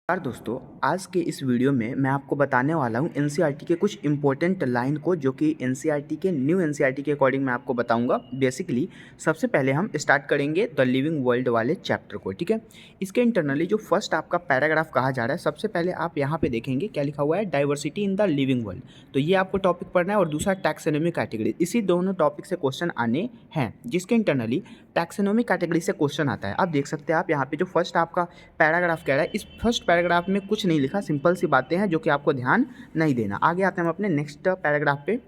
यार दोस्तों, आज के इस वीडियो में मैं आपको बताने वाला हूँ एनसीईआरटी के कुछ इंपॉर्टेंट लाइन को, जो कि एनसीईआरटी के न्यू एनसीईआरटी के अकॉर्डिंग मैं आपको बताऊंगा। बेसिकली सबसे पहले हम स्टार्ट करेंगे द लिविंग वर्ल्ड वाले चैप्टर को। ठीक है, इसके इंटरनली जो फर्स्ट आपका पैराग्राफ कहा जा रहा है, सबसे पहले आप यहाँ पे देखेंगे क्या लिखा हुआ है, diversity in the living world. तो ये आपको टॉपिक पढ़ना है, और दूसरा टैक्सोनॉमी कैटेगरी। इसी दोनों टॉपिक से क्वेश्चन आने हैं, जिसके इंटरनली टैक्सोनॉमी कैटेगरी से क्वेश्चन आता है। आप देख सकते हैं, आप यहाँ पे जो फर्स्ट आपका पैराग्राफ कह रहा है, इस फर्स्ट पैराग्राफ में कुछ नहीं लिखा, सिंपल सी बातें हैं जो कि आपको ध्यान नहीं देना। आगे आते हैं हम अपने नेक्स्ट पैराग्राफ पे,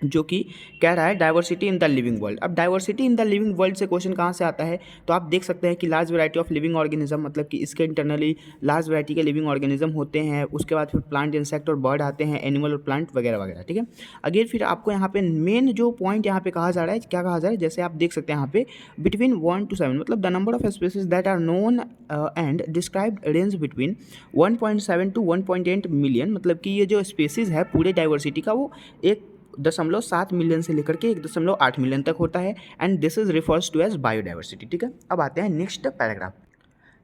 जो कि कह रहा है diversity in the living world. अब diversity in the living world से क्वेश्चन कहाँ से आता है, तो आप देख सकते हैं कि large variety of living organism, मतलब कि इसके इंटरनली लार्ज वैरायटी के लिविंग ऑर्गेनिज्म होते हैं। उसके बाद फिर प्लांट, इंसेक्ट और बर्ड आते हैं, एनिमल और प्लांट वगैरह वगैरह। ठीक है, अगेन फिर आपको यहाँ पे मेन जो पॉइंट यहाँ पे कहा जा रहा है, क्या कहा जा रहा है, जैसे आप देख सकते हैं यहाँ पे बिटवीन 1 to 7, मतलब the number of species that are known and described range between 1.7 to 1.8 million. मतलब कि ये जो स्पीसीज है पूरे डाइवर्सिटी का, वो 1.7 मिलियन से लेकर के 1.8 मिलियन तक होता है। And this is refers to as biodiversity. ठीक है, अब आते हैं next paragraph.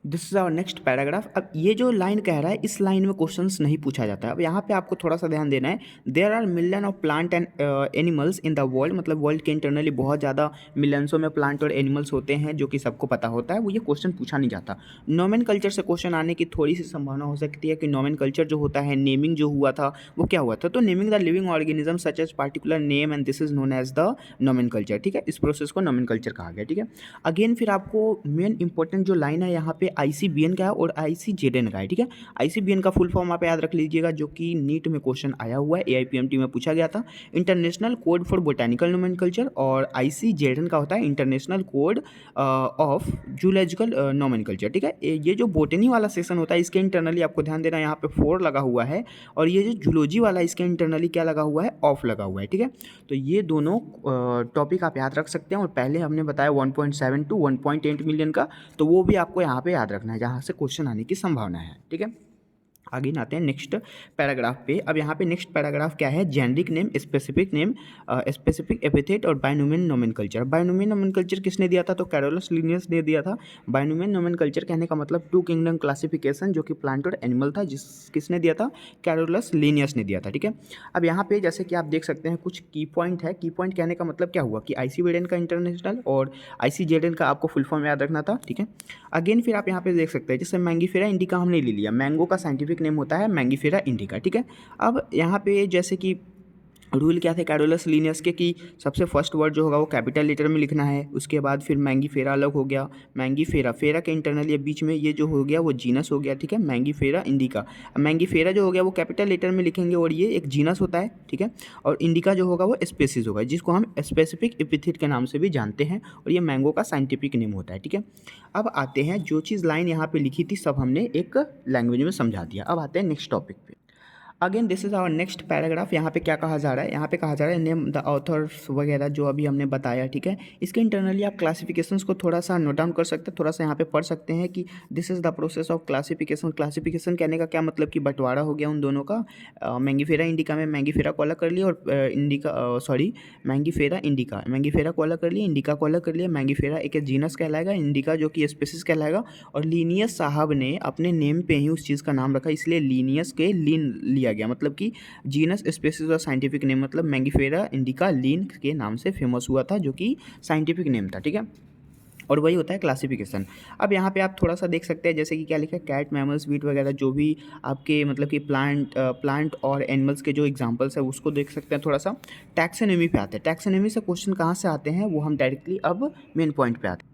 This is our next paragraph. अब ये जो लाइन कह रहा है, इस लाइन में क्वेश्चंस नहीं पूछा जाता है। अब यहाँ पे आपको थोड़ा सा ध्यान देना है। There are million of plant and animals in the world, मतलब वर्ल्ड के इंटरनली बहुत ज़्यादा मिलियंसों में प्लांट और एनिमल्स होते हैं, जो कि सबको पता होता है। वो ये क्वेश्चन पूछा नहीं जाता। नोमेनकल्चर से क्वेश्चन आने की थोड़ी सी संभावना हो सकती है कि नोमेनकल्चर जो होता है, नेमिंग जो हुआ था, वो क्या हुआ था, तो naming the living organism such as particular name, and this is known as the nomenclature. ठीक है, इस प्रोसेस को नोमेनकल्चर कहा गया। ठीक है, अगेन फिर आपको मेन इंपॉर्टेंट जो लाइन है यहाँ पे आईसीबीएन का है और आईसीजेडएन का है। ठीक है, आईसीबीएन का फुल फॉर्म आप याद रख लीजिएगा, जो कि नीट में क्वेश्चन आया हुआ है, एआईपीएमटी में पूछा गया था, international code for botanical nomenclature. और आईसीजेडएन का होता है international code of zoological nomenclature. ठीक है, ये जो बोटेनी वाला सेक्शन होता है, इसके इंटरनली आपको ध्यान देना, यहाँ पे 4 लगा हुआ है, और ये जो जूलॉजी वाला, इसके इंटरनली क्या लगा हुआ है, ऑफ लगा हुआ है। ठीक है, तो ये दोनों टॉपिक आप याद रख सकते हैं। और पहले हमने बताया 1.7 to 1.8 मिलियन का, तो वो भी आपको यहाँ पे याद रखना है, जहाँ से क्वेश्चन आने की संभावना है। ठीक है, आगे आते हैं नेक्स्ट पैराग्राफ पे। अब यहाँ पे नेक्स्ट पैराग्राफ क्या है, generic name, specific name, specific epithet और बायनोमियन नोमेनकल्चर। बायनोमियन नोमेनकल्चर किसने दिया था, तो कैरोलस लिनियस ने दिया था। बायनोमियन नोमेनकल्चर कहने का मतलब टू किंगडम क्लासिफिकेशन, जो कि प्लांट और एनिमल था, किसने दिया था, कैरोलस लिनियस ने दिया था। ठीक है, अब यहाँ पे जैसे कि आप देख सकते हैं कुछ की पॉइंट है। की पॉइंट कहने का मतलब क्या हुआ कि आईसीजेडएन का इंटरनेशनल और आईसीजेडएन का आपको फुल फॉर्म याद रखना था। ठीक है, अगेन फिर आप यहाँ पे देख सकते हैं, जैसे मैंगीफेरा इंडिका हमने ले लिया, मैंगो का साइंटिफिक नेम होता है मैंगीफेरा इंडिका। ठीक है, अब यहाँ पे जैसे कि रूल क्या थे कैरोलस लिनियस के, कि सबसे फर्स्ट वर्ड जो होगा वो कैपिटल लेटर में लिखना है। उसके बाद फिर मैंगीफेरा अलग हो गया, मैंगीफेरा फेरा के इंटरनली बीच में ये जो हो गया वो जीनस हो गया। ठीक है, मैंगीफेरा इंडिका। मैंगीफेरा जो हो गया वो कैपिटल लेटर में लिखेंगे, और ये एक जीनस होता है। ठीक है, और इंडिका जो होगा वो स्पेसीज होगा, जिसको हम स्पेसिफिक एपिथेट के नाम से भी जानते हैं, और ये मैंगो का साइंटिफिक नेम होता है। ठीक है, अब आते हैं, जो चीज़ लाइन यहाँ पे लिखी थी सब हमने एक लैंग्वेज में समझा दिया। अब आते हैं नेक्स्ट टॉपिक पे। Again this is our next paragraph. यहाँ पे क्या कहा जा रहा है, यहाँ पे कहा जा रहा है नेम द ऑथर्स वगैरह, जो अभी हमने बताया। ठीक है, इसके इंटरनली आप क्लासिफिकेशंस को थोड़ा सा नोट डाउन कर सकते हैं, थोड़ा सा यहाँ पे पढ़ सकते हैं कि this is the process of classification. Classification कहने का क्या मतलब कि बंटवारा हो गया उन दोनों का। मैंगीफेरा इंडिका में मैंगीफेरा को अलग कर लिया, और मैंगीफेरा को अलग कर लिया, इंडिका को अलग कर लिया। मैंगीफेरा एक जीनस कहलाएगा, इंडिका जो कि स्पेसिस कहलाएगा। और लीनियस साहब ने अपने नेम पे ही उस चीज़ का नाम रखा, इसलिए लीनियस के लीन लिया गया, मतलब कि जीनस स्पेसिस और साइंटिफिक नेम, मतलब मैंगीफेरा इंडिका लीन के नाम से फेमस हुआ था, जो कि साइंटिफिक नेम था। ठीक है, और वही होता है क्लासिफिकेशन। अब यहाँ पे आप थोड़ा सा देख सकते हैं, जैसे कि क्या लिखा है, कैट, मैमल्स, वीट वगैरह, जो भी आपके मतलब कि प्लांट और एनिमल्स के जो एग्जांपल्स है उसको देख सकते हैं। थोड़ा सा टैक्सोनॉमी पे आते हैं। टैक्सोनॉमी से क्वेश्चन कहाँ से आते हैं वो हम डायरेक्टली अब मेन पॉइंट पे आते हैं।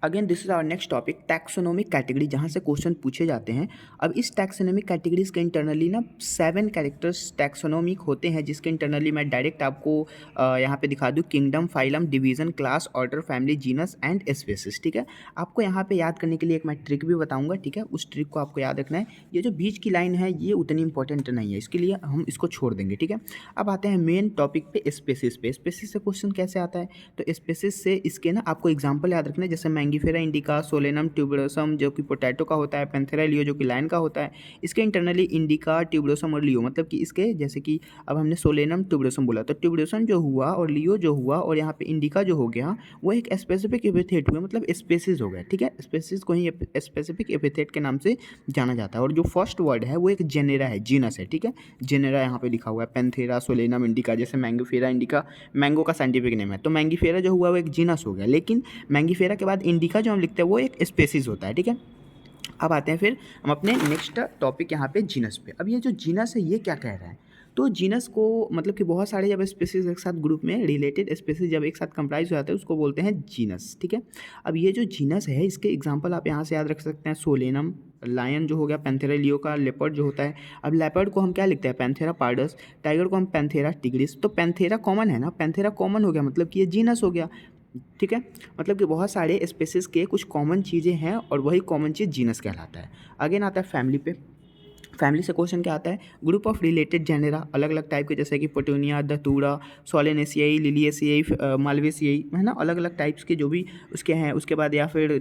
Again this is our next topic, taxonomic category, जहाँ से क्वेश्चन पूछे जाते हैं। अब इस टैक्सोनॉमिक कैटेगरीज के इंटरनली ना 7 कैरेक्टर्स टैक्सोनॉमिक होते हैं, जिसके इंटरनली मैं डायरेक्ट आपको यहाँ पे दिखा दूँ, kingdom, phylum, division, class, order, family, genus and species. ठीक है, आपको यहाँ पे याद करने के लिए एक मैं ट्रिक भी बताऊँगा। ठीक है, उस ट्रिक को आपको याद रखना है। ये जो बीच की लाइन है ये उतनी इंपॉर्टेंट नहीं है, इसके लिए हम इसको छोड़ देंगे। ठीक है, अब आते हैं मेन टॉपिक पे, स्पेसिस पे। स्पेसिस से क्वेश्चन कैसे आता है, तो स्पेसिस से इसके ना आपको एग्जाम्पल याद रखना है, जैसे मैंगीफेरा इंडिका, सोलेनम ट्यूबरोसम जो कि पोटैटो का होता है, पैंथेरा लियो जो कि लायन का होता है। इसके इंटरनली इंडिका, ट्यूबरोसम और लियो, मतलब कि इसके जैसे कि अब हमने सोलेनम ट्यूबरोसम बोला तो ट्यूबरोसम जो हुआ और लियो जो हुआ और यहाँ पे इंडिका जो हो गया वो एक स्पेसिफिक एपिथेट हुआ, मतलब स्पेसीज हो गया, ठीक है। स्पेसीज को ही स्पेसिफिक एपिथेट के नाम से जाना जाता है। और जो फर्स्ट वर्ड है वो एक जेनेरा है, जीनस है, ठीक है। जेनेरा यहाँ पे लिखा हुआ है, पैंथेरा, सोलेनम इंडिका, जैसे मैंगोफेरा इंडिका मैंगो का साइंटिफिक नेम है, तो मैंगीफेरा जो हुआ वो एक जीनस हो गया। लेकिन मैंगीफेरा के बाद इंडिका जो हम लिखते हैं वो एक स्पेसीज होता है, ठीक है। अब आते हैं फिर हम अपने नेक्स्ट टॉपिक यहाँ पे जीनस पे। अब ये जो जीनस है ये क्या कह रहा है, तो जीनस को मतलब कि बहुत सारे जब स्पेसीज एक साथ ग्रुप में रिलेटेड स्पेसीज जब एक साथ कंप्राइज हो जाते हैं उसको बोलते हैं जीनस, ठीक है। अब ये जो जीनस है इसके एग्जांपल आप यहाँ से याद रख सकते हैं, सोलेनम, लायन जो हो गया, पैंथेरा लियो का, लेपर्ड जो होता है। अब लेपर्ड को हम क्या लिखते हैं, पैंथेरा पार्डस, टाइगर को हम पैंथेरा टिग्रिस, तो पैंथेरा कॉमन है ना, पैंथेरा कॉमन हो गया मतलब कि ये जीनस हो गया, ठीक है। मतलब कि बहुत सारे स्पेसीज के कुछ कॉमन चीज़ें हैं और वही कॉमन चीज़ जीनस कहलाता है। अगेन आता है फैमिली पे। फैमिली से क्वेश्चन क्या आता है, ग्रुप ऑफ रिलेटेड जेनेरा, अलग अलग टाइप के, जैसे कि पोटोनिया, दतूरा, सोलेनेसियाई, लिलिएसियाई, मालवेसियाई, है ना, अलग अलग टाइप्स के जो भी उसके हैं। उसके बाद या फिर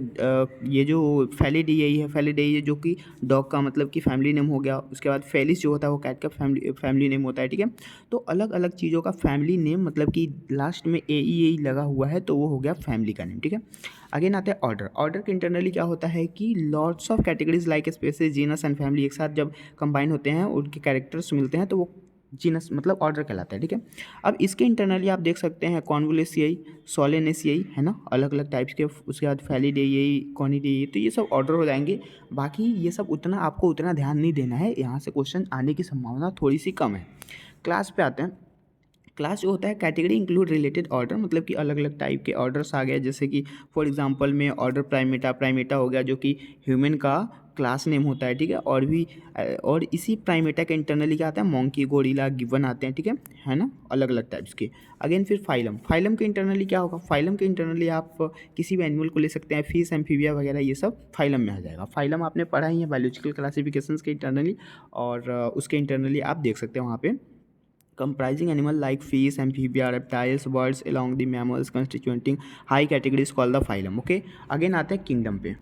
ये जो फैलिडियाई है, फैलिडियाई जो कि डॉग का मतलब कि फैमिली नेम हो गया। उसके बाद फेलिस जो होता है वो कैट का फैमिली नेम होता है, ठीक है। तो अलग अलग चीज़ों का फैमिली नेम मतलब कि लास्ट में ए लगा हुआ है तो वो हो गया फैमिली का नेम, ठीक है। अगेन आता है ऑर्डर। ऑर्डर के इंटरनली क्या होता है कि lots of categories like species, genus and family एक साथ जब कंबाइन होते हैं उनके कैरेक्टर्स मिलते हैं तो वो जीनस मतलब ऑर्डर कहलाता है, ठीक है। अब इसके इंटरनली आप देख सकते हैं कॉन्वोलेसियाई, सोलेनेसियाई, है ना, अलग अलग टाइप्स के। उसके बाद फैलिडेई, कॉनिडेई, तो ये सब ऑर्डर हो जाएंगे। बाकी ये सब उतना आपको उतना ध्यान नहीं देना है, यहाँ से क्वेश्चन आने की संभावना थोड़ी सी कम है। क्लास पे आते हैं। क्लास जो होता है कैटेगरी इंक्लूड रिलेटेड ऑर्डर, मतलब कि अलग अलग टाइप के ऑर्डर्स आ गए, जैसे कि फॉर एग्जांपल में ऑर्डर प्राइमेटा, प्राइमेटा हो गया जो कि ह्यूमन का क्लास नेम होता है, ठीक है। और भी और इसी प्राइमेटा के इंटरनली क्या आता है, मोंकी, गोरिल्ला, गिवन आते हैं, ठीक है ना, अलग अलग टाइप्स के। अगेन फिर फाइलम। फाइलम के इंटरनली क्या होगा, फाइलम के इंटरनली आप किसी भी एनिमल को ले सकते हैं, फिश, एम्फीबिया वगैरह, ये सब फाइलम में आ जाएगा। फाइलम आपने पढ़ा ही है बायोलॉजिकल क्लासिफिकेशंस के इंटरनली, और उसके इंटरनली आप देख सकते हैं वहाँ पे comprising animal like fish, amphibia, reptiles, birds along the mammals constituting high categories called the phylum, okay। Again आते हैं किंगडम पे।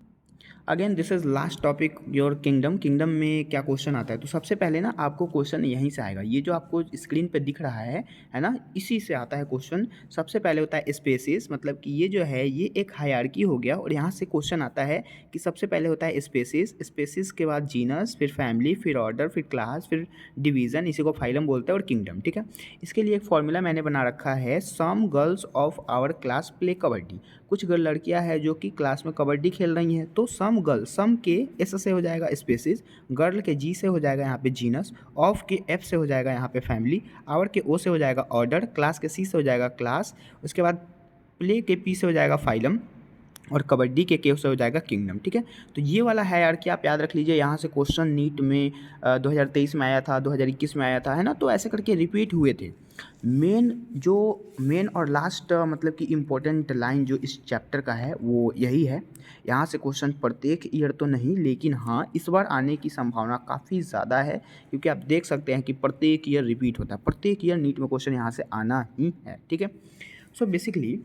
Again this is last topic your kingdom. Kingdom में क्या क्वेश्चन आता है, तो सबसे पहले ना आपको क्वेश्चन यहीं से आएगा, ये जो आपको स्क्रीन पे दिख रहा है ना, इसी से आता है क्वेश्चन। सबसे पहले होता है स्पेसीज, मतलब कि ये जो है ये एक हायरार्की हो गया और यहाँ से क्वेश्चन आता है कि सबसे पहले होता है स्पेसीज, स्पेसीज के बाद जीनस, फिर फैमिली, फिर ऑर्डर, फिर क्लास, फिर डिवीजन, इसी को फाइलम बोलते हैं, और किंगडम, ठीक है। इसके लिए एक फॉर्मूला मैंने बना रखा है, some girls of our class play kabaddi. कुछ लड़कियां हैं जो कि क्लास में कबड्डी खेल रही हैं, तो सम गर्ल, सम के एस से हो जाएगा स्पेसीज, गर्ल के जी से हो जाएगा यहाँ पे जीनस, ऑफ के एफ से हो जाएगा यहाँ पे फैमिली, आवर के ओ से हो जाएगा ऑर्डर, क्लास के सी से हो जाएगा क्लास, उसके बाद प्ले के पी से हो जाएगा फाइलम, और कबड्डी के केव से हो जाएगा किंगडम, ठीक है। तो ये वाला है यार कि आप याद रख लीजिए, यहाँ से क्वेश्चन नीट में 2023 में आया था, 2021 में आया था, है ना, तो ऐसे करके रिपीट हुए थे। मेन और लास्ट मतलब कि इम्पोर्टेंट लाइन जो इस चैप्टर का है वो यही है। यहाँ से क्वेश्चन प्रत्येक ईयर तो नहीं, लेकिन हाँ इस बार आने की संभावना काफ़ी ज़्यादा है, क्योंकि आप देख सकते हैं कि प्रत्येक ईयर रिपीट होता है, प्रत्येक ईयर नीट में क्वेश्चन यहाँ से आना ही है, ठीक है। So basically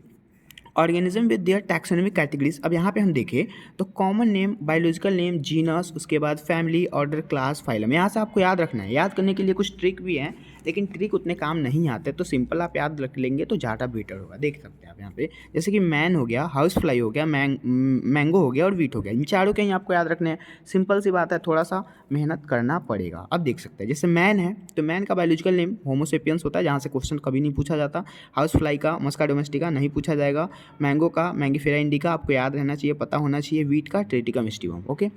organism with their taxonomic categories. अब यहाँ पे हम देखें तो common name, biological name, genus, उसके बाद फैमिली, ऑर्डर, क्लास, फाइलम। यहाँ से आपको याद रखना है, याद करने के लिए कुछ ट्रिक भी हैं, लेकिन ट्रिक उतने काम नहीं आते, तो सिंपल आप याद रख लेंगे तो ज़्यादा बेटर होगा। देख सकते हैं आप यहाँ पे, जैसे कि मैन हो गया, हाउस फ्लाई हो गया, मैंगो हो गया और वीट हो गया, इन चारों के ही आपको याद रखने हैं। सिंपल सी बात है, थोड़ा सा मेहनत करना पड़ेगा। अब देख सकते हैं जैसे मैन है तो मैन का बायोलॉजिकल नेम होमोसेपियंस होता है, जहाँ से क्वेश्चन कभी नहीं पूछा जाता। हाउस फ्लाई का मस्का डोमेस्टिका नहीं पूछा जाएगा। मैंगो का मैंगीफेरा इंडिका आपको याद रहना चाहिए, पता होना चाहिए। वीट का ट्रेटिकम स्टिवम, ओके।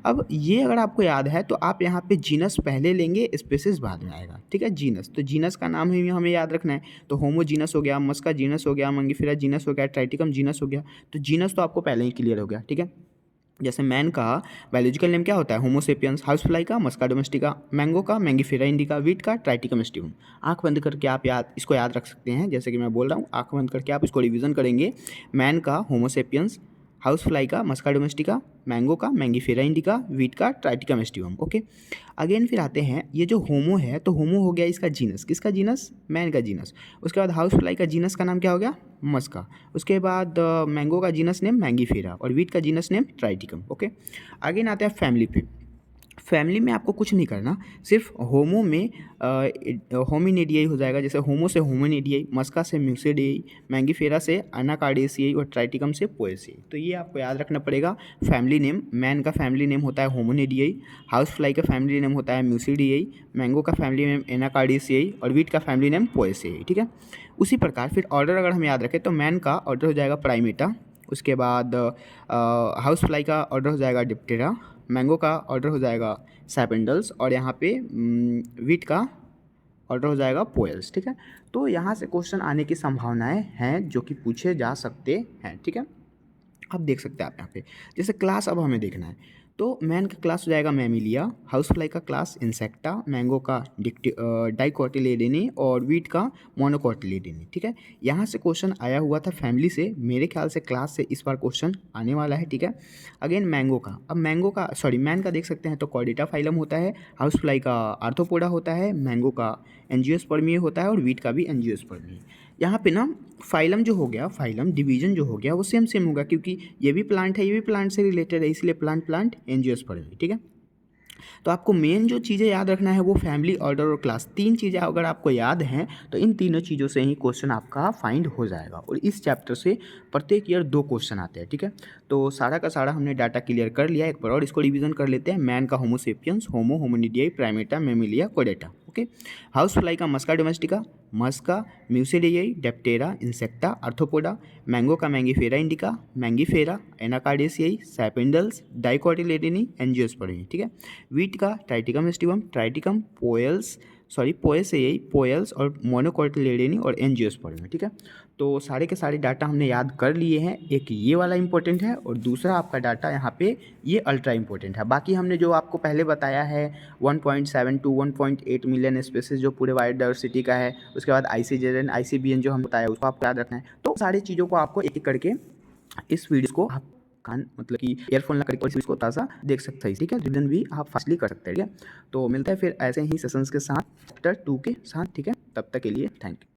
अब ये अगर आपको याद है तो आप यहाँ पे जीनस पहले लेंगे, स्पेसिस बाद में आएगा, ठीक है। जीनस, तो जीनस का नाम ही हमें याद रखना है, तो होमो जीनस हो गया, मस्का जीनस हो गया, मैंगीफेरा जीनस हो गया, ट्राइटिकम जीनस हो गया, तो जीनस तो आपको पहले ही क्लियर हो गया, ठीक है। जैसे मैन का बायोलॉजिकल नेम क्या होता है, होमोसेपियंस, हाउस फ्लाई का मस्का डोमेस्टिका, मैंगो का मैंगीफेरा इंडिका, वीट का ट्राइटिकम स्टिवम। आंख बंद करके आप इसको याद रख सकते हैं, जैसे कि मैं बोल रहा हूँ, आंख बंद करके आप इसको रिवीजन करेंगे। मैन का होमोसेपियंस, हाउस फ्लाई का मस्का डोमेस्टिका, मैंगो का मैंगीफेरा इंडिका, वीट का ट्राइटिकम एस्टिवम। ओके, अगेन फिर आते हैं ये जो होमो है, तो होमो हो गया इसका जीनस, किसका जीनस, मैन का जीनस। उसके बाद हाउस फ्लाई का जीनस का नाम क्या हो गया, मस्का। उसके बाद मैंगो का जीनस नेम मैंगीफेरा और वीट का genus name Triticum. Okay, again आते हैं फैमिली पे। फैमिली में आपको कुछ नहीं करना, सिर्फ होमो में होमिनिडियाई हो जाएगा, जैसे होमो से होमिनिडियाई, मस्का से म्यूसिडियाई, मैंगीफेरा से अनाकार्डियसियाई और ट्राइटिकम से पोएसियाई। तो ये आपको याद रखना पड़ेगा। फैमिली नेम, मैन का फैमिली नेम होता है होमिनिडियाई, हाउस फ्लाई का फैमिली नेम होता है म्यूसिडियाई, मैंगो का फैमिली नेम एनाकार्डियसियाई और वीट का फैमिली नेम पोएसियाई। ठीक है, उसी प्रकार फिर ऑर्डर अगर हम याद रखें तो मैन का ऑर्डर हो जाएगा प्राइमेटा, उसके बाद हाउस फ्लाई का ऑर्डर हो जाएगा डिप्टेरा, मैंगो का ऑर्डर हो जाएगा सैपेंडल्स और यहाँ पे वीट का ऑर्डर हो जाएगा पोएल्स। ठीक है, तो यहाँ से क्वेश्चन आने की संभावनाएं हैं जो कि पूछे जा सकते हैं। ठीक है, अब देख सकते हैं आप यहाँ पे, जैसे क्लास अब हमें देखना है, तो मैन का क्लास हो जाएगा मैमिलिया, हाउस फ्लाई का क्लास इंसेक्टा, मैंगो का डाइकोटिलेडेनी और वीट का मोनोकोटिलेडेनी। ठीक है, यहाँ से क्वेश्चन आया हुआ था फैमिली से, मेरे ख्याल से क्लास से इस बार क्वेश्चन आने वाला है। ठीक है, अगेन मैंगो का, अब मैंगो का मैन का देख सकते हैं तो कॉर्डेटा फाइलम होता है, हाउस फ्लाई का आर्थ्रोपोडा होता है, मैंगो का एंजियोस्पर्मी होता है और वीट का भी एंजियोस्पर्मी। यहाँ पे ना फाइलम जो हो गया, फाइलम डिवीजन जो हो गया वो सेम सेम होगा, क्योंकि ये भी प्लांट है ये भी प्लांट से रिलेटेड है, इसलिए प्लांट एंजियोस्पर्मी। ठीक है, तो आपको मेन जो चीज़ें याद रखना है वो फैमिली, ऑर्डर और क्लास, तीन चीज़ें अगर आपको याद हैं तो इन तीनों चीज़ों से ही क्वेश्चन आपका फाइंड हो जाएगा। और इस चैप्टर से प्रत्येक ईयर 2 क्वेश्चन आते हैं। ठीक है, तो सारा का सारा हमने डाटा क्लियर कर लिया, एक बार और इसको रिवीजन कर लेते हैं। मैन का homo sapiens, Homo, Hominidae, Primata, Mammalia, कोडेटा। ओके, हाउस फ्लाई का Musca domestica, Musca, Muscidae, Diptera, Insecta, Arthropoda, mango का Mangifera indica, Mangifera, Anacardiaceae, Sapindales, Dicotyledonae, Angiospermae. ठीक है, वीट का Triticum aestivum, Triticum, Poaceae, Poales और मोनोकोटिलेडेनी और angiospermae. ठीक है, तो सारे के सारे डाटा हमने याद कर लिए हैं। एक ये वाला इंपॉर्टेंट है और दूसरा आपका डाटा यहाँ पे ये अल्ट्रा इंपॉर्टेंट है। बाकी हमने जो आपको पहले बताया है 1.7 to 1.8 मिलियन स्पेसिस जो पूरे बायोडाइवर्सिटी का है, उसके बाद ICJN, ICBN जो हम बताया उसको आपको याद रखना है। तो सारी चीज़ों को आपको एक एक करके इस वीडियो को आप कान मतलब कि ईयरफोन लगा करके इसको ताज़ा देख सकते हैं। ठीक है, रिविजन भी आप फास्टली कर सकते हैं। ठीक है, तो मिलता है फिर ऐसे ही सेशंस के साथ चैप्टर 2 के साथ। ठीक है, तब तक के लिए थैंक यू।